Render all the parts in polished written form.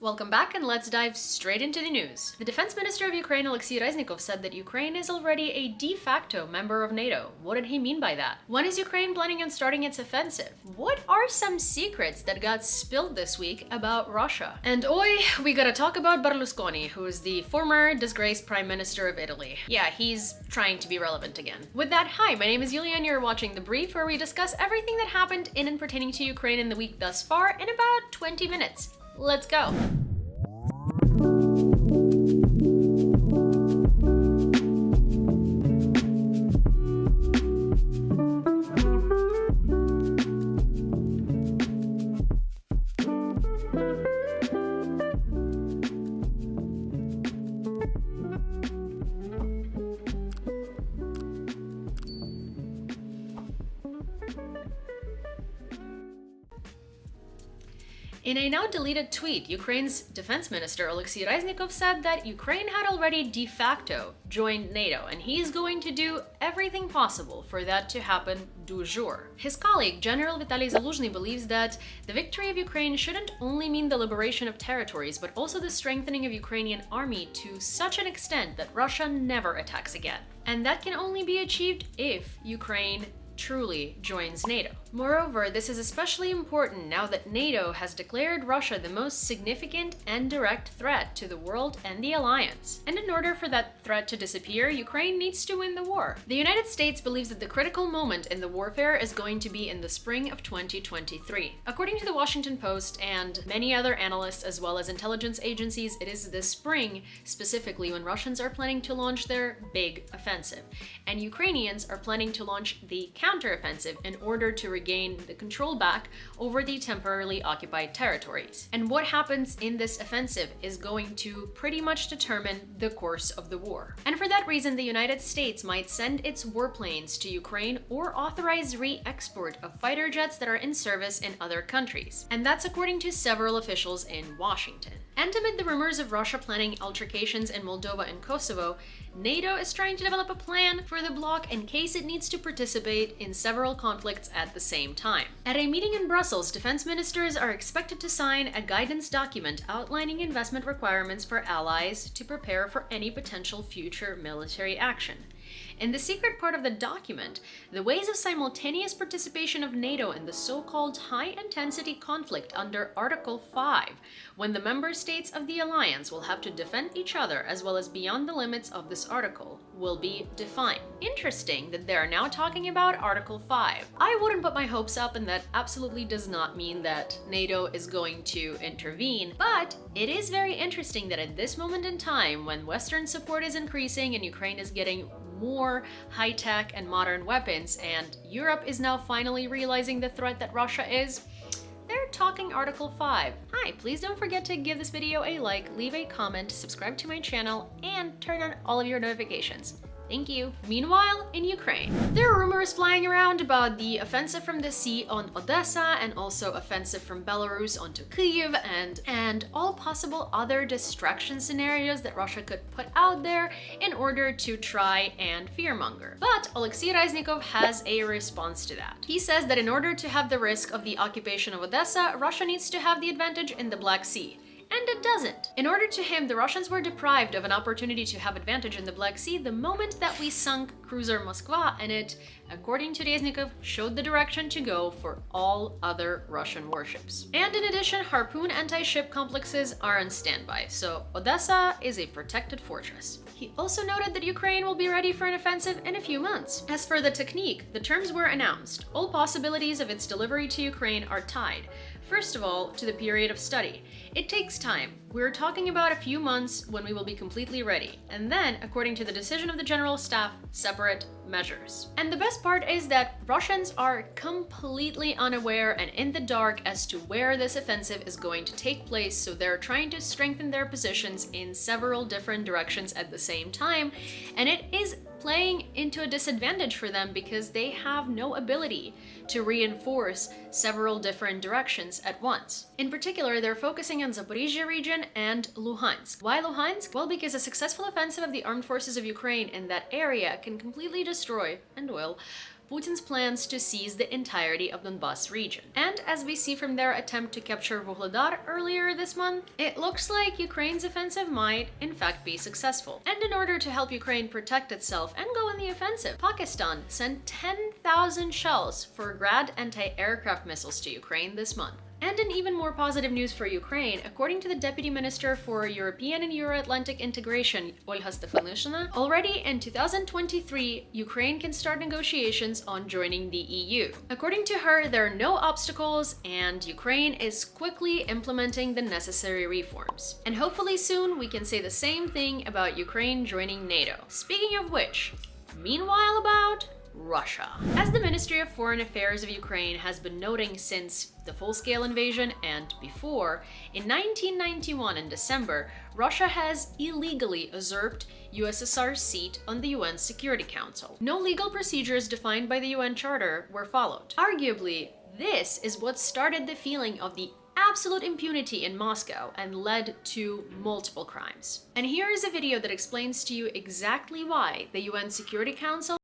Welcome back, and let's dive straight into the news. The Defense Minister of Ukraine, Reznikov, said that Ukraine is already a de facto member of NATO. What did he mean by that? When is Ukraine planning on starting its offensive? What are some secrets that got spilled this week about Russia? And we gotta talk about Berlusconi, who is the former disgraced Prime Minister of Italy. Yeah, he's trying to be relevant again. With that, hi, my name is Yewleea and you're watching The Brief, where we discuss everything that happened in and pertaining to Ukraine in the week thus far in about 20 minutes. Let's go. In a now deleted tweet, Ukraine's defense minister Reznikov said that Ukraine had already de facto joined NATO, and he's going to do everything possible for that to happen du jour. His colleague, General Vitaly Zaluzhny, believes that the victory of Ukraine shouldn't only mean the liberation of territories, but also the strengthening of Ukrainian army to such an extent that Russia never attacks again. And that can only be achieved if Ukraine truly joins NATO. Moreover, this is especially important now that NATO has declared Russia the most significant and direct threat to the world and the alliance. And in order for that threat to disappear, Ukraine needs to win the war. The United States believes that the critical moment in the warfare is going to be in the spring of 2023. According to the Washington Post and many other analysts as well as intelligence agencies, it is this spring specifically when Russians are planning to launch their big offensive, and Ukrainians are planning to launch the counteroffensive in order to regain the control back over the temporarily occupied territories. And what happens in this offensive is going to pretty much determine the course of the war. And for that reason, the United States might send its warplanes to Ukraine or authorize re-export of fighter jets that are in service in other countries. And that's according to several officials in Washington. And amid the rumors of Russia planning altercations in Moldova and Kosovo, NATO is trying to develop a plan for the bloc in case it needs to participate in several conflicts at the same time. At a meeting in Brussels, defense ministers are expected to sign a guidance document outlining investment requirements for allies to prepare for any potential future military action. In the secret part of the document, the ways of simultaneous participation of NATO in the so-called high-intensity conflict under Article 5, when the member states of the alliance will have to defend each other as well as beyond the limits of this article, will be defined. Interesting that they are now talking about Article 5. I wouldn't put my hopes up, and that absolutely does not mean that NATO is going to intervene, but it is very interesting that at this moment in time, when Western support is increasing and Ukraine is getting more high-tech and modern weapons, and Europe is now finally realizing the threat that Russia is, they're talking Article 5. Hi, please don't forget to give this video a like, leave a comment, subscribe to my channel, and turn on all of your notifications. Thank you. Meanwhile, in Ukraine, there are rumors flying around about the offensive from the sea on Odessa and also offensive from Belarus onto Kyiv and all possible other distraction scenarios that Russia could put out there in order to try and fearmonger. But Reznikov has a response to that. He says that in order to have the risk of the occupation of Odessa, Russia needs to have the advantage in the Black Sea. And it doesn't. In order to him, the Russians were deprived of an opportunity to have advantage in the Black Sea the moment that we sunk cruiser Moskva, and it, according to Reznikov, showed the direction to go for all other Russian warships. And in addition, Harpoon anti-ship complexes are on standby, so Odessa is a protected fortress. He also noted that Ukraine will be ready for an offensive in a few months. As for the technique, the terms were announced. All possibilities of its delivery to Ukraine are tied. First of all, to the period of study. It takes time. We're talking about a few months when we will be completely ready. And then, according to the decision of the General Staff, separate measures. And the best part is that Russians are completely unaware and in the dark as to where this offensive is going to take place, so they're trying to strengthen their positions in several different directions at the same time, and it is playing into a disadvantage for them because they have no ability to reinforce several different directions at once. In particular, they're focusing on Zaporizhia region and Luhansk. Why Luhansk? Well, because a successful offensive of the armed forces of Ukraine in that area can completely destroy, and will, Putin's plans to seize the entirety of Donbas region. And as we see from their attempt to capture Vuhledar earlier this month, it looks like Ukraine's offensive might, in fact, be successful. And in order to help Ukraine protect itself and go on the offensive, Pakistan sent 10,000 shells for Grad anti-aircraft missiles to Ukraine this month. And in even more positive news for Ukraine, according to the Deputy Minister for European and Euro-Atlantic Integration, Olha Stefanushina, already in 2023, Ukraine can start negotiations on joining the EU. According to her, there are no obstacles, and Ukraine is quickly implementing the necessary reforms. And hopefully soon we can say the same thing about Ukraine joining NATO. Speaking of which, meanwhile about Russia. As the Ministry of Foreign Affairs of Ukraine has been noting since the full-scale invasion and before, in 1991 in December, Russia has illegally usurped USSR's seat on the UN Security Council. No legal procedures defined by the UN Charter were followed. Arguably, this is what started the feeling of the absolute impunity in Moscow and led to multiple crimes. And here is a video that explains to you exactly why the UN Security Council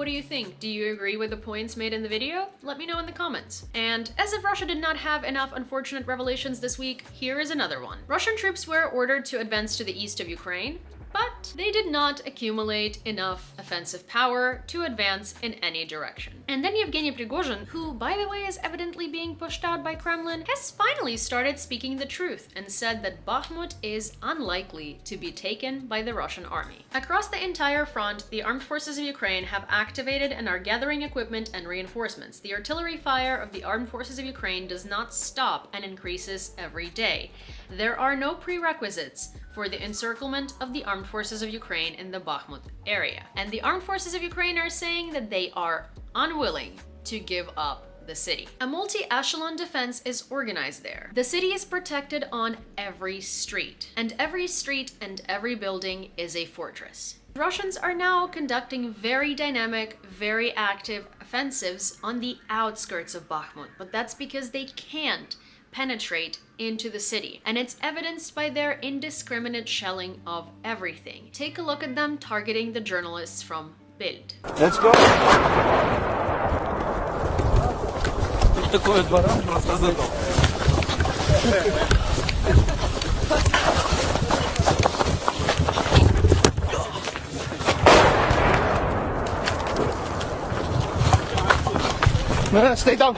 What do you think? Do you agree with the points made in the video? Let me know in the comments. And as if Russia did not have enough unfortunate revelations this week, here is another one. Russian troops were ordered to advance to the east of Ukraine, but they did not accumulate enough offensive power to advance in any direction. And then Yevgeny Prigozhin, who by the way is evidently being pushed out by Kremlin, has finally started speaking the truth and said that Bakhmut is unlikely to be taken by the Russian army. Across the entire front, the armed forces of Ukraine have activated and are gathering equipment and reinforcements. The artillery fire of the armed forces of Ukraine does not stop and increases every day. There are no prerequisites for the encirclement of the armed forces of Ukraine in the Bakhmut area. And the armed forces of Ukraine are saying that they are unwilling to give up the city. A multi-echelon defense is organized there. The city is protected on every street, and every building is a fortress. Russians are now conducting very dynamic, very active offensives on the outskirts of Bakhmut, but that's because they can't penetrate into the city, and it's evidenced by their indiscriminate shelling of everything. Take a look at them targeting the journalists from Bild. Let's go. Такое двора просто задал. Stay down.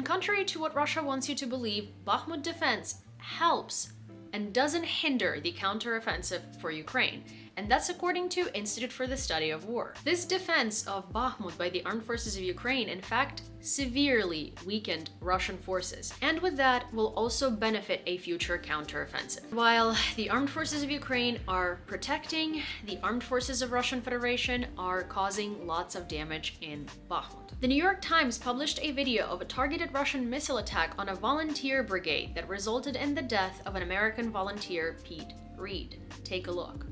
Contrary to what Russia wants you to believe, Bakhmut defense helps and doesn't hinder the counteroffensive for Ukraine. And that's according to Institute for the Study of War. This defense of Bakhmut by the armed forces of Ukraine, in fact, severely weakened Russian forces, and with that will also benefit a future counteroffensive. While the armed forces of Ukraine are protecting, the armed forces of Russian Federation are causing lots of damage in Bakhmut. The New York Times published a video of a targeted Russian missile attack on a volunteer brigade that resulted in the death of an American volunteer, Pete Reed. Take a look.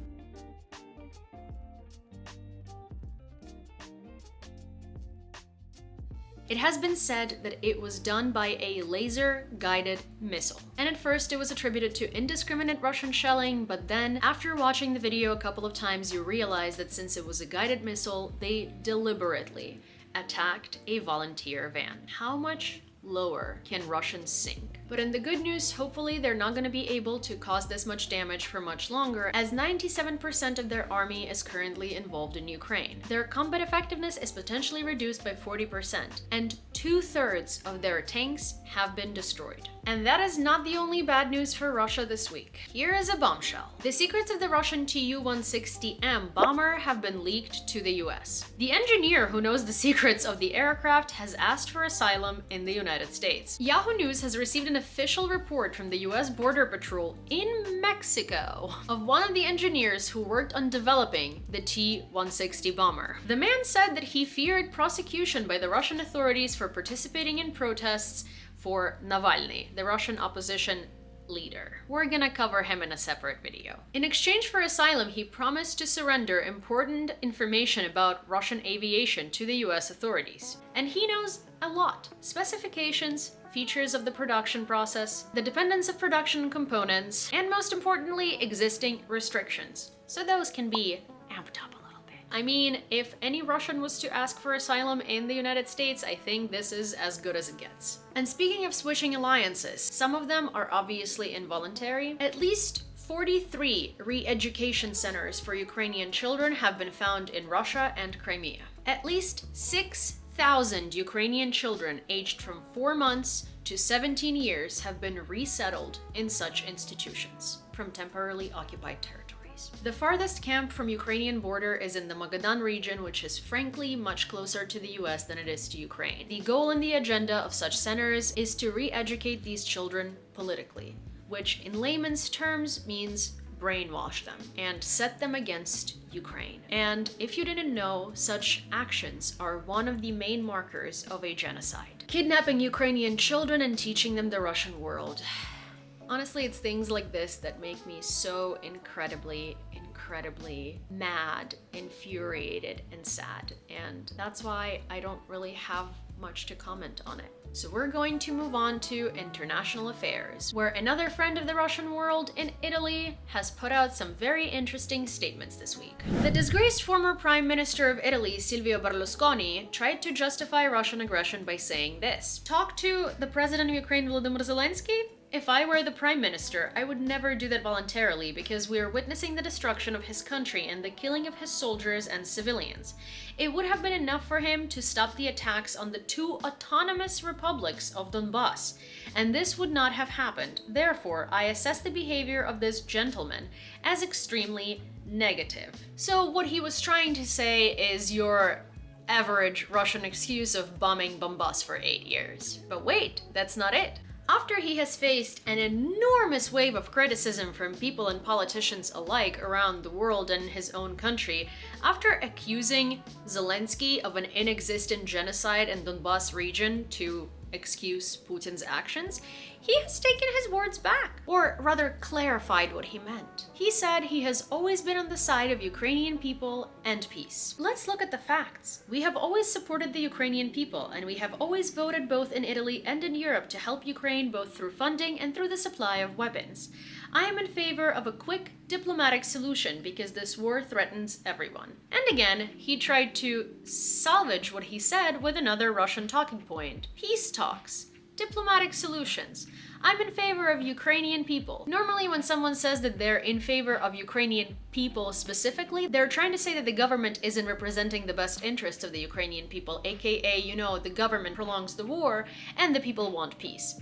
It has been said that it was done by a laser-guided missile. And at first it was attributed to indiscriminate Russian shelling, but then after watching the video a couple of times you realize that since it was a guided missile, they deliberately attacked a volunteer van. How much lower can Russians sink? But in the good news, hopefully they're not going to be able to cause this much damage for much longer, as 97% of their army is currently involved in Ukraine. Their combat effectiveness is potentially reduced by 40%, and 2/3 of their tanks have been destroyed. And that is not the only bad news for Russia this week. Here is a bombshell. The secrets of the Russian Tu-160M bomber have been leaked to the US. The engineer who knows the secrets of the aircraft has asked for asylum in the United States. Yahoo News has received an official report from the US Border Patrol in Mexico of one of the engineers who worked on developing the T-160 bomber. The man said that he feared prosecution by the Russian authorities for participating in protests for Navalny, the Russian opposition leader. We're gonna cover him in a separate video. In exchange for asylum, he promised to surrender important information about Russian aviation to the US authorities. And he knows a lot. Specifications, features of the production process, the dependence of production components, and most importantly, existing restrictions. So those can be amped up a little bit. I mean, if any Russian was to ask for asylum in the United States, I think this is as good as it gets. And speaking of switching alliances, some of them are obviously involuntary. At least 43 re-education centers for Ukrainian children have been found in Russia and Crimea. At least 6,000 Ukrainian children aged from 4 months to 17 years have been resettled in such institutions from temporarily occupied territories. The farthest camp from Ukrainian border is in the Magadan region, which is frankly much closer to the US than it is to Ukraine. The goal and the agenda of such centers is to re-educate these children politically, which in layman's terms means brainwash them and set them against Ukraine. And if you didn't know, such actions are one of the main markers of a genocide. Kidnapping Ukrainian children and teaching them the Russian world. Honestly, it's things like this that make me so incredibly mad, infuriated, and sad. And that's why I don't really have much to comment on it. So we're going to move on to international affairs, where another friend of the Russian world in Italy has put out some very interesting statements this week. The disgraced former Prime Minister of Italy, Silvio Berlusconi, tried to justify Russian aggression by saying this. Talk to the President of Ukraine, Volodymyr Zelensky? If I were the Prime Minister, I would never do that voluntarily because we are witnessing the destruction of his country and the killing of his soldiers and civilians. It would have been enough for him to stop the attacks on the 2 autonomous republics of Donbass, and this would not have happened. Therefore, I assess the behavior of this gentleman as extremely negative. So what he was trying to say is your average Russian excuse of bombing Donbass for 8 years. But wait, that's not it. After he has faced an enormous wave of criticism from people and politicians alike around the world and his own country, after accusing Zelensky of an inexistent genocide in Donbass region to excuse Putin's actions, he has taken his words back, or rather clarified what he meant. He said he has always been on the side of Ukrainian people and peace. Let's look at the facts. We have always supported the Ukrainian people, and we have always voted both in Italy and in Europe to help Ukraine both through funding and through the supply of weapons. I am in favor of a quick diplomatic solution because this war threatens everyone. And again, he tried to salvage what he said with another Russian talking point. Peace talks. Diplomatic solutions. I'm in favor of Ukrainian people. Normally when someone says that they're in favor of Ukrainian people specifically, they're trying to say that the government isn't representing the best interests of the Ukrainian people, aka, you know, the government prolongs the war and the people want peace.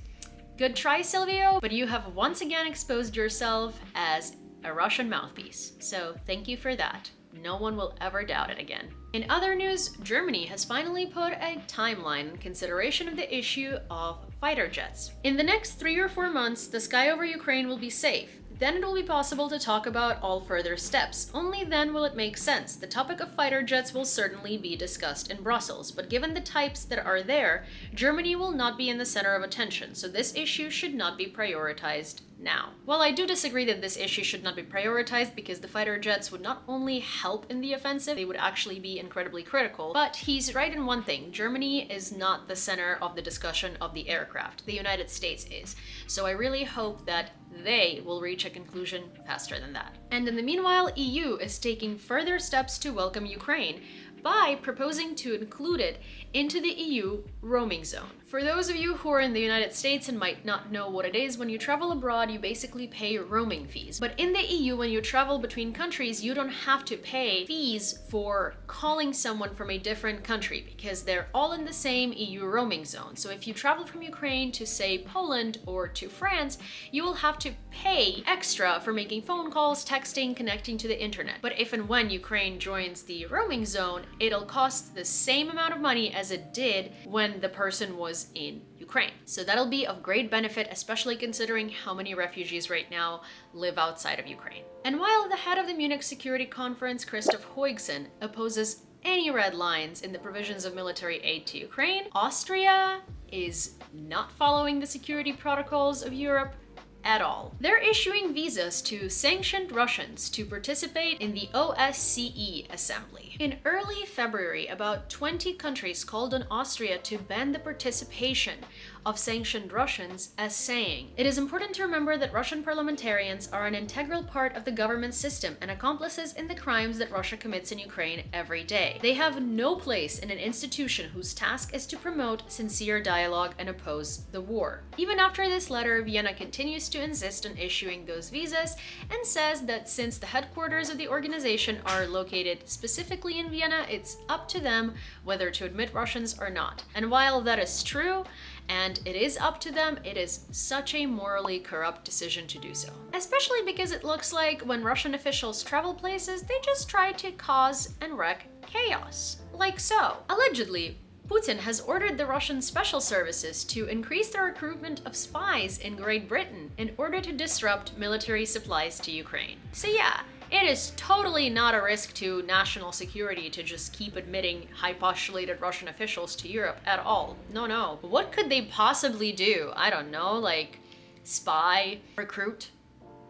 Good try, Silvio, but you have once again exposed yourself as a Russian mouthpiece. So thank you for that. No one will ever doubt it again. In other news, Germany has finally put a timeline in consideration of the issue of fighter jets. In the next 3 or 4 months, the sky over Ukraine will be safe. Then it will be possible to talk about all further steps. Only then will it make sense. The topic of fighter jets will certainly be discussed in Brussels, but given the types that are there, Germany will not be in the center of attention, so this issue should not be prioritized now. While I do disagree that this issue should not be prioritized because the fighter jets would not only help in the offensive, they would actually be incredibly critical, but he's right in one thing. Germany is not the center of the discussion of the aircraft. The United States is. So I really hope that they will reach a conclusion faster than that. And in the meanwhile, EU is taking further steps to welcome Ukraine by proposing to include it into the EU roaming zone. For those of you who are in the United States and might not know what it is, when you travel abroad, you basically pay roaming fees. But in the EU, when you travel between countries, you don't have to pay fees for calling someone from a different country because they're all in the same EU roaming zone. So if you travel from Ukraine to, say, Poland or to France, you will have to pay extra for making phone calls, texting, connecting to the internet. But if and when Ukraine joins the roaming zone, it'll cost the same amount of money as it did when the person was in Ukraine. So that'll be of great benefit, especially considering how many refugees right now live outside of Ukraine. And while the head of the Munich Security Conference, Christoph Heugsen, opposes any red lines in the provisions of military aid to Ukraine, Austria is not following the security protocols of Europe at all. They're issuing visas to sanctioned Russians to participate in the OSCE assembly. In early February, about 20 countries called on Austria to ban the participation of sanctioned Russians as saying, "It is important to remember that Russian parliamentarians are an integral part of the government system and accomplices in the crimes that Russia commits in Ukraine every day. They have no place in an institution whose task is to promote sincere dialogue and oppose the war." Even after this letter, Vienna continues to insist on issuing those visas and says that since the headquarters of the organization are located specifically in Vienna, it's up to them whether to admit Russians or not. And while that is true, and it is up to them, it is such a morally corrupt decision to do so. Especially because it looks like when Russian officials travel places, they just try to cause and wreak chaos. Like so. Allegedly, Putin has ordered the Russian special services to increase the recruitment of spies in Great Britain in order to disrupt military supplies to Ukraine. So yeah, it is totally not a risk to national security to just keep admitting high-postulated Russian officials to Europe at all. No. What could they possibly do? I don't know, like spy, recruit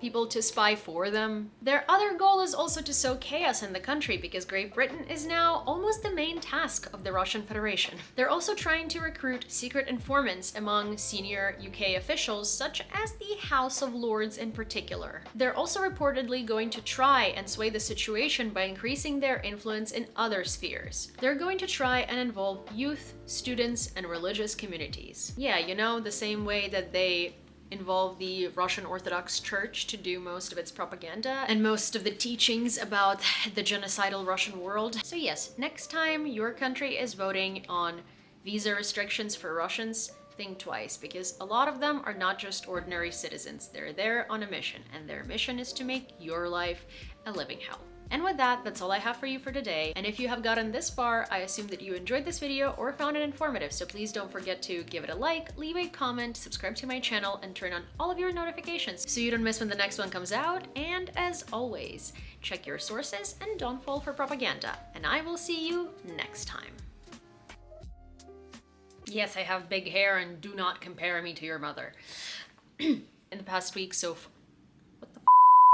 people to spy for them. Their other goal is also to sow chaos in the country because Great Britain is now almost the main task of the Russian Federation. They're also trying to recruit secret informants among senior UK officials, such as the House of Lords in particular. They're also reportedly going to try and sway the situation by increasing their influence in other spheres. They're going to try and involve youth, students, and religious communities. Yeah, you know, the same way that they involve the Russian Orthodox Church to do most of its propaganda and most of the teachings about the genocidal Russian world. So yes, next time your country is voting on visa restrictions for Russians, think twice, because a lot of them are not just ordinary citizens. They're there on a mission, and their mission is to make your life a living hell. And with that, that's all I have for you for today. And if you have gotten this far, I assume that you enjoyed this video or found it informative, so please don't forget to give it a like, leave a comment, subscribe to my channel, and turn on all of your notifications so you don't miss when the next one comes out. And as always, check your sources and don't fall for propaganda. And I will see you next time. Yes, I have big hair, and do not compare me to your mother. In the past week, so